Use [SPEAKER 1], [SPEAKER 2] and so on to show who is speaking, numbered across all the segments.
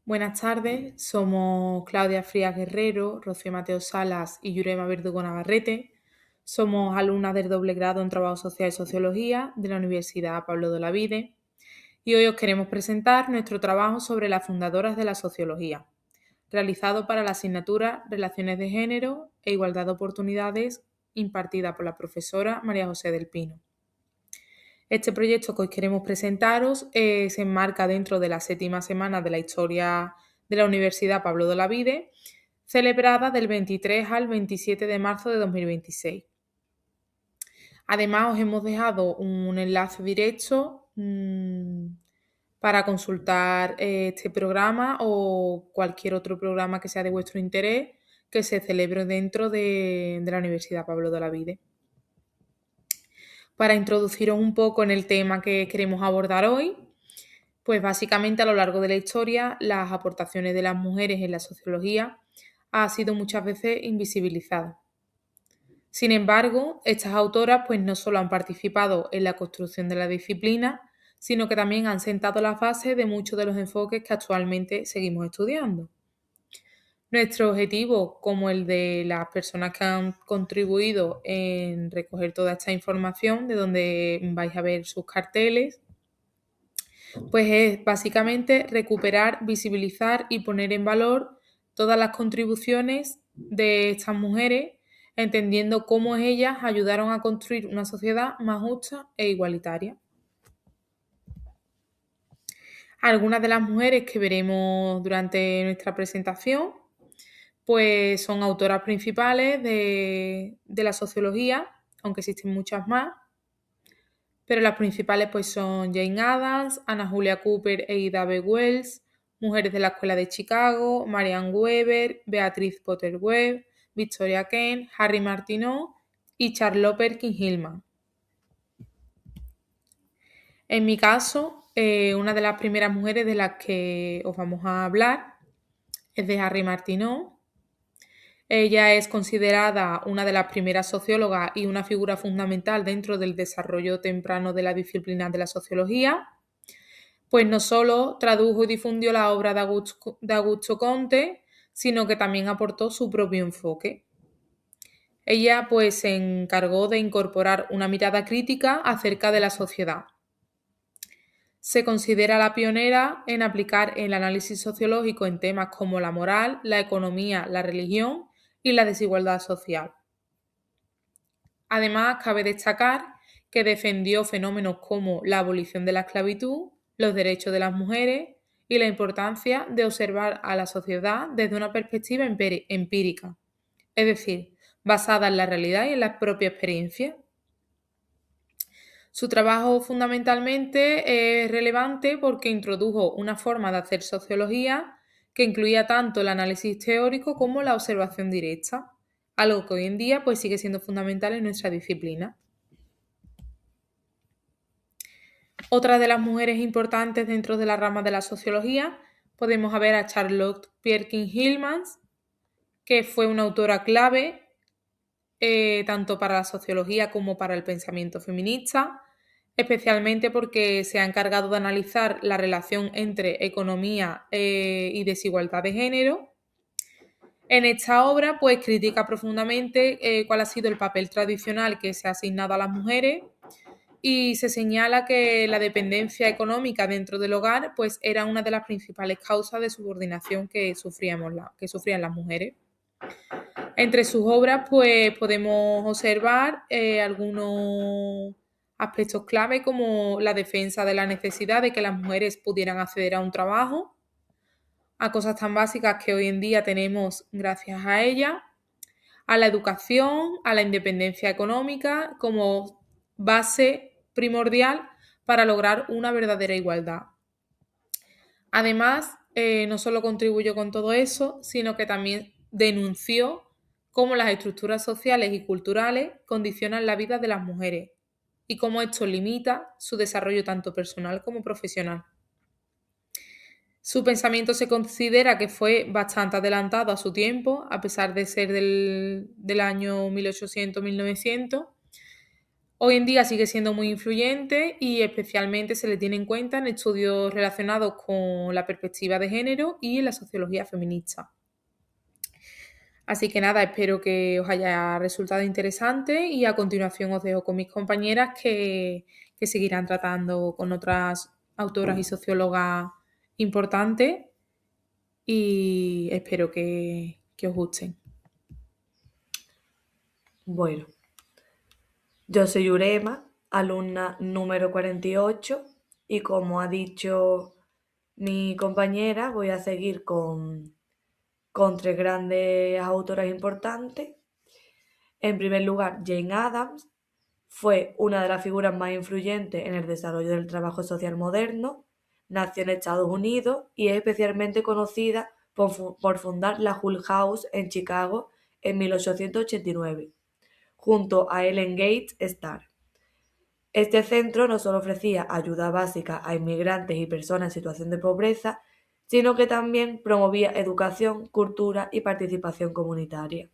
[SPEAKER 1] Buenas tardes, somos Claudia Frías Guerrero, Rocío Mateo Salas y Yurema Verdugo Navarrete. Somos alumnas del doble grado en Trabajo Social y Sociología de la Universidad Pablo de Olavide y hoy os queremos presentar nuestro trabajo sobre las fundadoras de la sociología, realizado para la asignatura Relaciones de Género e Igualdad de Oportunidades, impartida por la profesora María José del Pino. Este proyecto que hoy queremos presentaros se enmarca dentro de la 7ª semana de la historia de la Universidad Pablo de Olavide, celebrada del 23 al 27 de marzo de 2026. Además, os hemos dejado un enlace directo para consultar este programa o cualquier otro programa que sea de vuestro interés que se celebre dentro de la Universidad Pablo de Olavide. Para introduciros un poco en el tema que queremos abordar hoy, pues básicamente a lo largo de la historia las aportaciones de las mujeres en la sociología han sido muchas veces invisibilizadas. Sin embargo, estas autoras pues no solo han participado en la construcción de la disciplina, sino que también han sentado las bases de muchos de los enfoques que actualmente seguimos estudiando. Nuestro objetivo, como el de las personas que han contribuido en recoger toda esta información, de donde vais a ver sus carteles, pues es básicamente recuperar, visibilizar y poner en valor todas las contribuciones de estas mujeres, entendiendo cómo ellas ayudaron a construir una sociedad más justa e igualitaria. Algunas de las mujeres que veremos durante nuestra presentación pues son autoras principales de la sociología, aunque existen muchas más, pero las principales pues son Jane Addams, Anna Julia Cooper e Ida B. Wells, mujeres de la Escuela de Chicago, Marianne Weber, Beatriz Potter Webb, Victoria Kent, Harry Martineau y Charlotte Perkins Hillman. En mi caso, una de las primeras mujeres de las que os vamos a hablar es de Harry Martineau. Ella es considerada una de las primeras sociólogas y una figura fundamental dentro del desarrollo temprano de la disciplina de la sociología, pues no solo tradujo y difundió la obra de Augusto Comte, sino que también aportó su propio enfoque. Ella pues se encargó de incorporar una mirada crítica acerca de la sociedad. Se considera la pionera en aplicar el análisis sociológico en temas como la moral, la economía, la religión y la desigualdad social. Además, cabe destacar que defendió fenómenos como la abolición de la esclavitud, los derechos de las mujeres y la importancia de observar a la sociedad desde una perspectiva empírica, es decir, basada en la realidad y en la propia experiencia. Su trabajo fundamentalmente es relevante porque introdujo una forma de hacer sociología que incluía tanto el análisis teórico como la observación directa, algo que hoy en día pues, sigue siendo fundamental en nuestra disciplina. Otra de las mujeres importantes dentro de la rama de la sociología podemos ver a Charlotte Perkins Hillman, que fue una autora clave tanto para la sociología como para el pensamiento feminista, especialmente porque se ha encargado de analizar la relación entre economía y desigualdad de género. En esta obra, pues critica profundamente cuál ha sido el papel tradicional que se ha asignado a las mujeres y se señala que la dependencia económica dentro del hogar pues era una de las principales causas de subordinación que sufrían las mujeres. Entre sus obras pues podemos observar algunos aspectos clave como la defensa de la necesidad de que las mujeres pudieran acceder a un trabajo, a cosas tan básicas que hoy en día tenemos gracias a ella, a la educación, a la independencia económica como base primordial para lograr una verdadera igualdad. Además, no solo contribuyó con todo eso, sino que también denunció cómo las estructuras sociales y culturales condicionan la vida de las mujeres y cómo esto limita su desarrollo tanto personal como profesional. Su pensamiento se considera que fue bastante adelantado a su tiempo, a pesar de ser del año 1800-1900, Hoy en día sigue siendo muy influyente y especialmente se le tiene en cuenta en estudios relacionados con la perspectiva de género y en la sociología feminista. Así que nada, espero que os haya resultado interesante y a continuación os dejo con mis compañeras que seguirán tratando con otras autoras y sociólogas importantes y espero que os gusten.
[SPEAKER 2] Bueno, yo soy Yurema, alumna número 48, y como ha dicho mi compañera, voy a seguir con tres grandes autoras importantes. En primer lugar, Jane Addams fue una de las figuras más influyentes en el desarrollo del trabajo social moderno. Nació en Estados Unidos y es especialmente conocida por fundar la Hull House en Chicago en 1889, junto a Ellen Gates Starr. Este centro no solo ofrecía ayuda básica a inmigrantes y personas en situación de pobreza, sino que también promovía educación, cultura y participación comunitaria.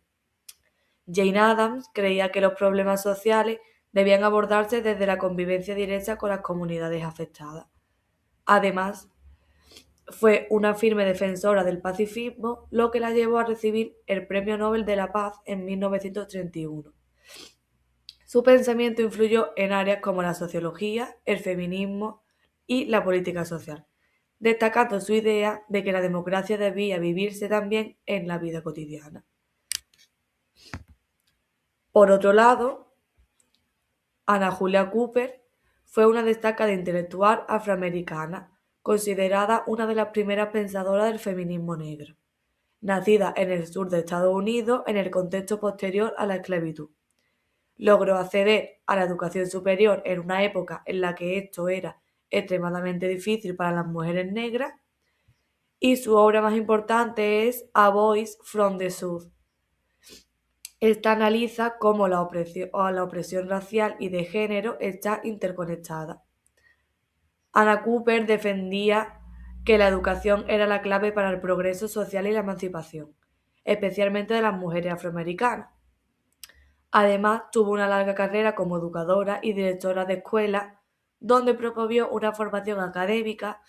[SPEAKER 2] Jane Addams creía que los problemas sociales debían abordarse desde la convivencia directa con las comunidades afectadas. Además, fue una firme defensora del pacifismo, lo que la llevó a recibir el Premio Nobel de la Paz en 1931. Su pensamiento influyó en áreas como la sociología, el feminismo y la política social, destacando su idea de que la democracia debía vivirse también en la vida cotidiana. Por otro lado, Anna Julia Cooper fue una destacada intelectual afroamericana, considerada una de las primeras pensadoras del feminismo negro, nacida en el sur de Estados Unidos en el contexto posterior a la esclavitud. Logró acceder a la educación superior en una época en la que esto era extremadamente difícil para las mujeres negras, y su obra más importante es A Voice from the South. Esta analiza cómo la opresión racial y de género está interconectada. Anna Cooper defendía que la educación era la clave para el progreso social y la emancipación, especialmente de las mujeres afroamericanas. Además, tuvo una larga carrera como educadora y directora de escuelas, donde promovió una formación académica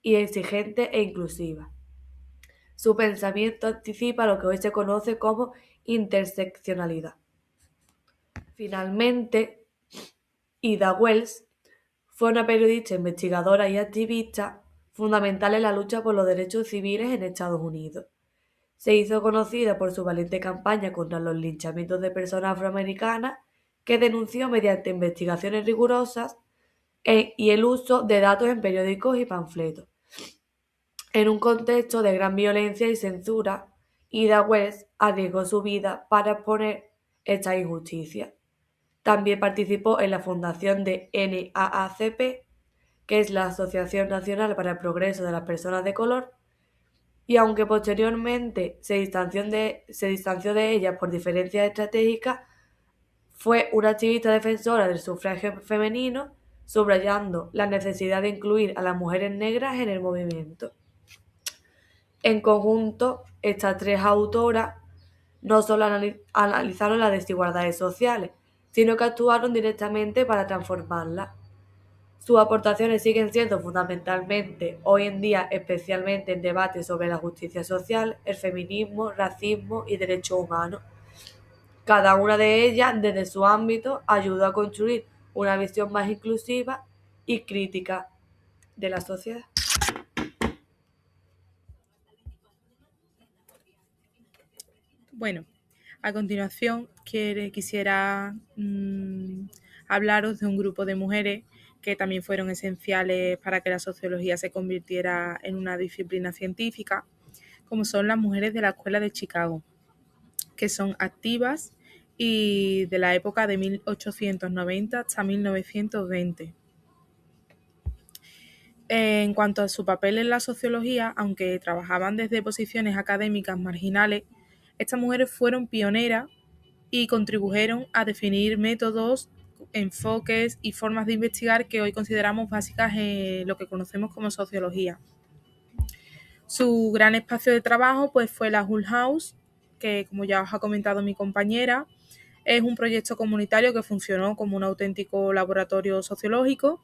[SPEAKER 2] y exigente e inclusiva. Su pensamiento anticipa lo que hoy se conoce como interseccionalidad. Finalmente, Ida Wells fue una periodista, investigadora y activista fundamental en la lucha por los derechos civiles en Estados Unidos. Se hizo conocida por su valiente campaña contra los linchamientos de personas afroamericanas, que denunció mediante investigaciones rigurosas y el uso de datos en periódicos y panfletos. En un contexto de gran violencia y censura, Ida Wells arriesgó su vida para exponer esta injusticia. También participó en la fundación de NAACP, que es la Asociación Nacional para el Progreso de las Personas de Color, y aunque posteriormente se distanció de ella por diferencias estratégicas, fue una activista defensora del sufragio femenino, subrayando la necesidad de incluir a las mujeres negras en el movimiento. En conjunto, estas tres autoras no solo analizaron las desigualdades sociales, sino que actuaron directamente para transformarlas. Sus aportaciones siguen siendo fundamentalmente hoy en día, especialmente en debates sobre la justicia social, el feminismo, racismo y derechos humanos. Cada una de ellas, desde su ámbito, ayudó a construir una visión más inclusiva y crítica de la sociedad.
[SPEAKER 1] Bueno, a continuación quisiera hablaros de un grupo de mujeres que también fueron esenciales para que la sociología se convirtiera en una disciplina científica, como son las mujeres de la Escuela de Chicago, que son activas y de la época de 1890 hasta 1920. En cuanto a su papel en la sociología, aunque trabajaban desde posiciones académicas marginales, estas mujeres fueron pioneras y contribuyeron a definir métodos, enfoques y formas de investigar que hoy consideramos básicas en lo que conocemos como sociología. Su gran espacio de trabajo pues, fue la Hull House, que como ya os ha comentado mi compañera, Es un proyecto comunitario que funcionó como un auténtico laboratorio sociológico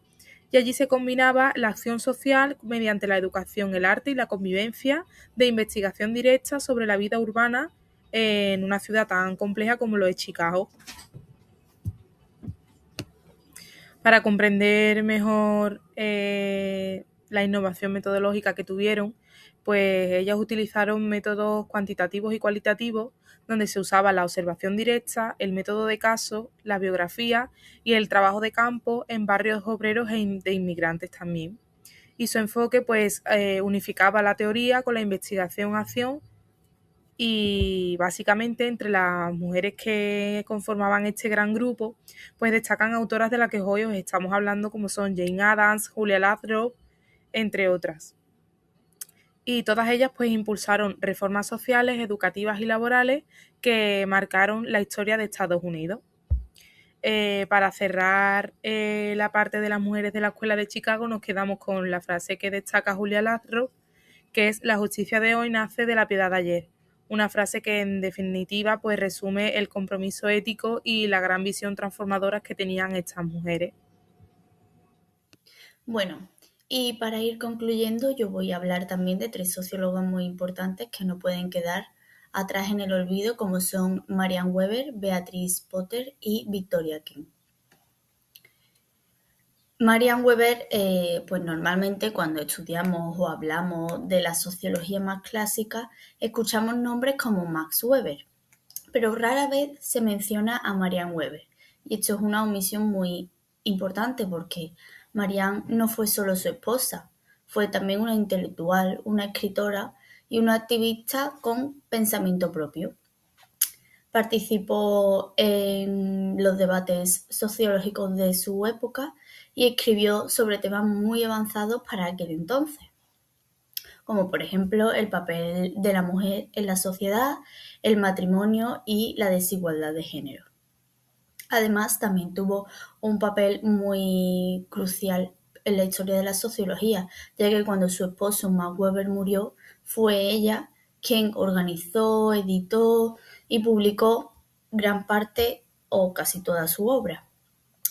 [SPEAKER 1] y allí se combinaba la acción social mediante la educación, el arte y la convivencia de investigación directa sobre la vida urbana en una ciudad tan compleja como lo es Chicago. Para comprender mejor la innovación metodológica que tuvieron, pues ellas utilizaron métodos cuantitativos y cualitativos donde se usaba la observación directa, el método de caso, la biografía y el trabajo de campo en barrios obreros de inmigrantes también. Y su enfoque pues unificaba la teoría con la investigación-acción y básicamente entre las mujeres que conformaban este gran grupo, pues destacan autoras de las que hoy os estamos hablando, como son Jane Addams, Julia Lathrop, entre otras. Y todas ellas pues impulsaron reformas sociales, educativas y laborales que marcaron la historia de Estados Unidos. Para cerrar la parte de las mujeres de la Escuela de Chicago, nos quedamos con la frase que destaca Julia Lathrop, que es: la justicia de hoy nace de la piedad de ayer. Una frase que en definitiva pues resume el compromiso ético y la gran visión transformadora que tenían estas mujeres.
[SPEAKER 3] Bueno, y para ir concluyendo, yo voy a hablar también de tres sociólogas muy importantes que no pueden quedar atrás en el olvido, como son Marianne Weber, Beatrice Potter y Victoria Kent. Marianne Weber, pues normalmente cuando estudiamos o hablamos de la sociología más clásica, escuchamos nombres como Max Weber, pero rara vez se menciona a Marianne Weber. Y esto es una omisión muy importante porque Marianne no fue solo su esposa, fue también una intelectual, una escritora y una activista con pensamiento propio. Participó en los debates sociológicos de su época y escribió sobre temas muy avanzados para aquel entonces, como por ejemplo el papel de la mujer en la sociedad, el matrimonio y la desigualdad de género. Además, también tuvo un papel muy crucial en la historia de la sociología, ya que cuando su esposo Max Weber murió, fue ella quien organizó, editó y publicó gran parte o casi toda su obra.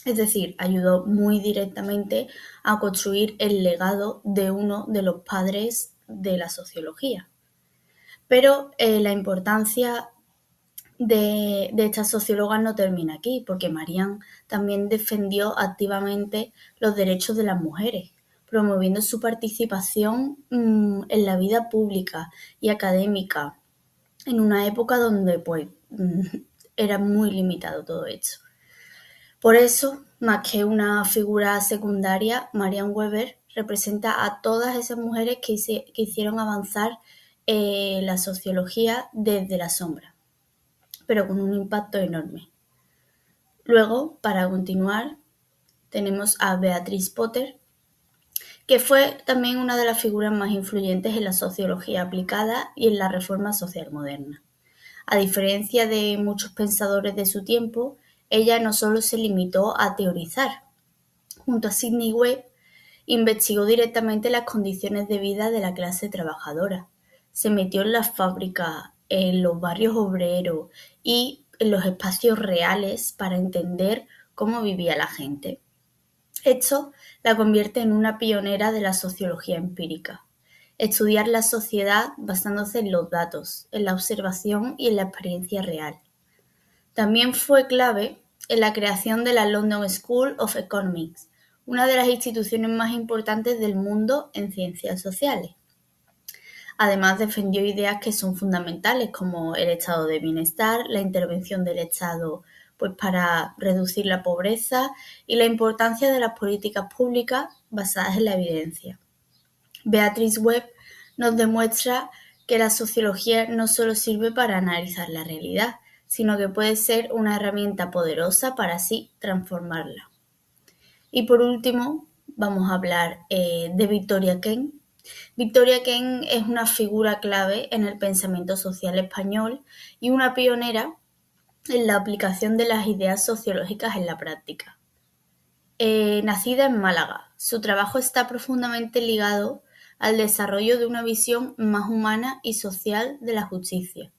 [SPEAKER 3] Es decir, ayudó muy directamente a construir el legado de uno de los padres de la sociología. Pero la importancia de estas sociólogas no termina aquí, porque Marianne también defendió activamente los derechos de las mujeres, promoviendo su participación en la vida pública y académica, en una época donde pues era muy limitado todo esto. Por eso, más que una figura secundaria, Marianne Weber representa a todas esas mujeres que hicieron avanzar la sociología desde la sombra, pero con un impacto enorme. Luego, para continuar, tenemos a Beatrice Potter, que fue también una de las figuras más influyentes en la sociología aplicada y en la reforma social moderna. A diferencia de muchos pensadores de su tiempo, ella no solo se limitó a teorizar. Junto a Sidney Webb, investigó directamente las condiciones de vida de la clase trabajadora. Se metió en las fábricas, en los barrios obreros y en los espacios reales para entender cómo vivía la gente. Esto la convierte en una pionera de la sociología empírica. Estudiar la sociedad basándose en los datos, en la observación y en la experiencia real. También fue clave en la creación de la London School of Economics, una de las instituciones más importantes del mundo en ciencias sociales. Además, defendió ideas que son fundamentales, como el estado de bienestar, la intervención del Estado pues, para reducir la pobreza y la importancia de las políticas públicas basadas en la evidencia. Beatrice Webb nos demuestra que la sociología no solo sirve para analizar la realidad, sino que puede ser una herramienta poderosa para así transformarla. Y por último, vamos a hablar de Victoria Kent. Victoria Kent es una figura clave en el pensamiento social español y una pionera en la aplicación de las ideas sociológicas en la práctica. Nacida en Málaga, su trabajo está profundamente ligado al desarrollo de una visión más humana y social de la justicia,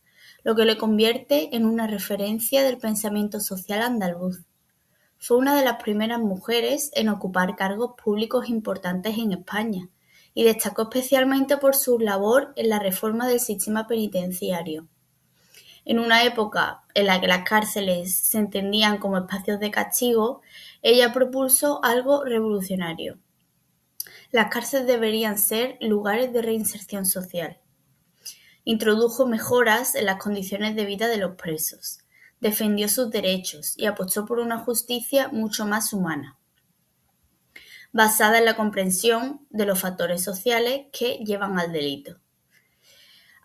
[SPEAKER 3] lo que le convierte en una referencia del pensamiento social andaluz. Fue una de las primeras mujeres en ocupar cargos públicos importantes en España y destacó especialmente por su labor en la reforma del sistema penitenciario. En una época en la que las cárceles se entendían como espacios de castigo, ella propuso algo revolucionario. Las cárceles deberían ser lugares de reinserción social. Introdujo mejoras en las condiciones de vida de los presos, defendió sus derechos y apostó por una justicia mucho más humana, basada en la comprensión de los factores sociales que llevan al delito.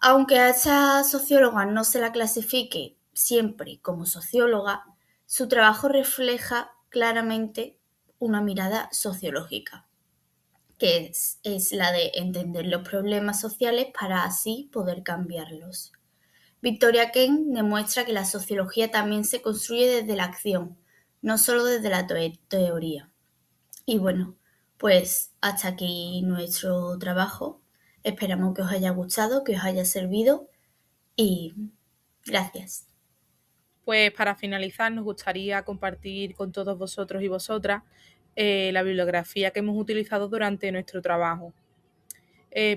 [SPEAKER 3] Aunque a esta socióloga no se la clasifique siempre como socióloga, su trabajo refleja claramente una mirada sociológica, que es la de entender los problemas sociales para así poder cambiarlos. Victoria Kent demuestra que la sociología también se construye desde la acción, no solo desde la teoría. Y bueno, pues hasta aquí nuestro trabajo. Esperamos que os haya gustado, que os haya servido y gracias.
[SPEAKER 1] Pues para finalizar nos gustaría compartir con todos vosotros y vosotras la bibliografía que hemos utilizado durante nuestro trabajo.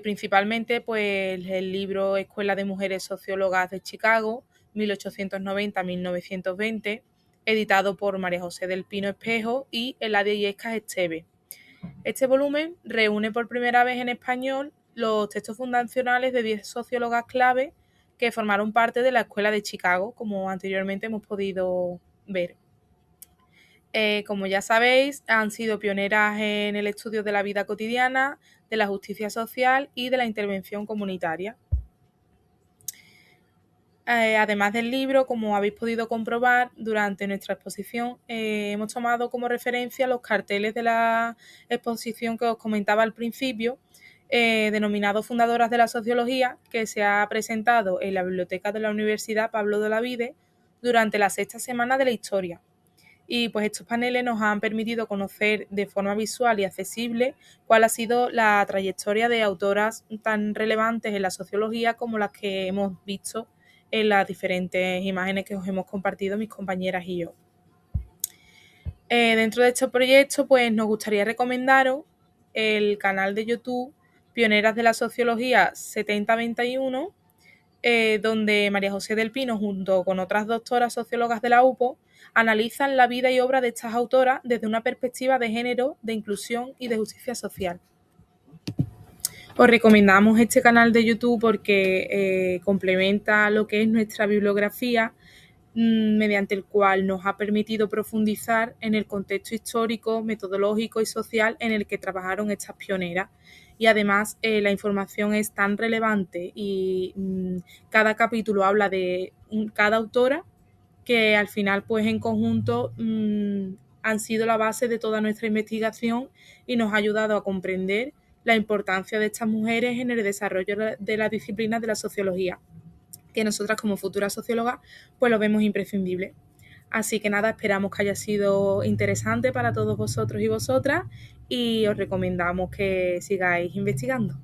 [SPEAKER 1] Principalmente pues el libro Escuela de Mujeres Sociólogas de Chicago, 1890-1920, editado por María José del Pino Espejo y Eladia Illescas Esteve. Este volumen reúne por primera vez en español los textos fundacionales de 10 sociólogas clave que formaron parte de la Escuela de Chicago, como anteriormente hemos podido ver. Como ya sabéis, han sido pioneras en el estudio de la vida cotidiana, de la justicia social y de la intervención comunitaria. Además del libro, como habéis podido comprobar durante nuestra exposición, hemos tomado como referencia los carteles de la exposición que os comentaba al principio, denominado Fundadoras de la Sociología, que se ha presentado en la Biblioteca de la Universidad Pablo de Olavide durante la 6ª Semana de la Historia. Y pues estos paneles nos han permitido conocer de forma visual y accesible cuál ha sido la trayectoria de autoras tan relevantes en la sociología como las que hemos visto en las diferentes imágenes que os hemos compartido mis compañeras y yo. Dentro de este proyecto, pues nos gustaría recomendaros el canal de YouTube Pioneras de la Sociología 7021, donde María José del Pino, junto con otras doctoras sociólogas de la UPO, analizan la vida y obra de estas autoras desde una perspectiva de género, de inclusión y de justicia social. Os recomendamos este canal de YouTube porque complementa lo que es nuestra bibliografía, mediante el cual nos ha permitido profundizar en el contexto histórico, metodológico y social en el que trabajaron estas pioneras. Y además la información es tan relevante y cada capítulo habla de cada autora que al final pues en conjunto han sido la base de toda nuestra investigación y nos ha ayudado a comprender la importancia de estas mujeres en el desarrollo de la disciplina de la sociología, que nosotras como futuras sociólogas pues lo vemos imprescindible. Así que nada, esperamos que haya sido interesante para todos vosotros y vosotras y os recomendamos que sigáis investigando.